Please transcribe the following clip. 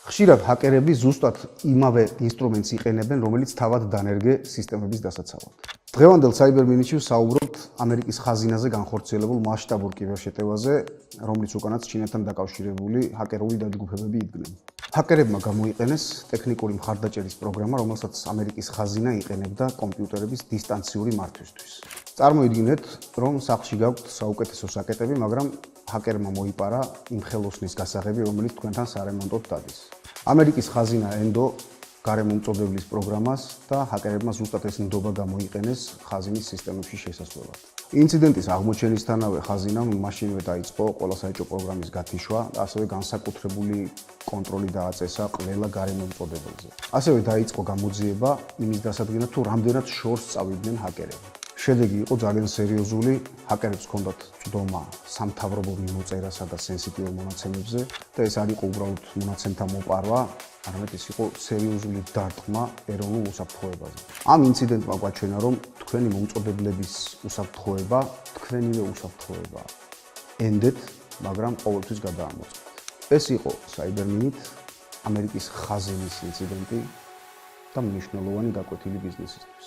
ხშირად ჰაკერები ზუსტად იმავე ინსტრუმენტს იყენებენ, რომელიც თავად დანერგე სისტემების დასაცავად. დღევანდელ საიბერ მინიჩში ვსაუბრობთ ამერიკის ხაზინაზე განხორციელებულ მასშტაბურ კიბერშეტევაზე, რომლის უკანაც ჩინეთთან დაკავშირებული ჰაკერული დაჯგუფებები იდგნენ. ჰაკერებმა გამოიყენეს ტექნიკური მხარდაჭერის პროგრამა, რომელსაც ამერიკის ხაზინა იყენებდა კომპიუტერების დისტანციური მართვისთვის. წარმოიდგინეთ, რომ სახლში გაქვთ საუკეთესო საკეტები, მაგრამ ჰაკერმა მოიპარა იმ ხელოსნის გასაღები, რომელიც თქვენთან სარემონტოდ დადის. ამერიკის ხაზინა ენდო გარემომწოდებლის პროგრამას და ჰაკერებმა ზუსტად ეს ნდობა გამოიყენეს ხაზინის სისტემებში შესასვლელად. ინციდენტის აღმოჩენისთანავე ხაზინამ მაშინვე დაიწყო ყველა საეჭვო პროგრამის გათიშვა და ასევე განსაკუთრებული კონტროლი დააწესა ყველა გარემომწოდებელზე. ასევე დაიწყო გამოძიება იმის დასადგენად, თუ რამდენად შორს წავიდნენ ჰაკერები. შედეგი იყო ძალიან სერიოზული, ჰაკერებს ჰქონდათ წვდომა სამთავრობო მიმოწერასა და სენსიტიურ მონაცემებზე და ეს არ იყო უბრალოდ მონაცემთა მოპარვა, არამედ ეს იყო სერიოზული დარტყმა ეროვნულ უსაფრთხოებაზე. ამ ინციდენტმა გვაჩვენა, რომ თქვენი მომწოდებლების უსაფრთხოება, თქვენივე უსაფრთხოება ენდეთ, მაგრამ ყოველთვის გადაამოწმეთ. ეს იყო საიბერ მინით, ამერიკის ხაზინის ინციდენტი და მნიშვნელოვანი გაკვეთილი ბიზნესისთვის.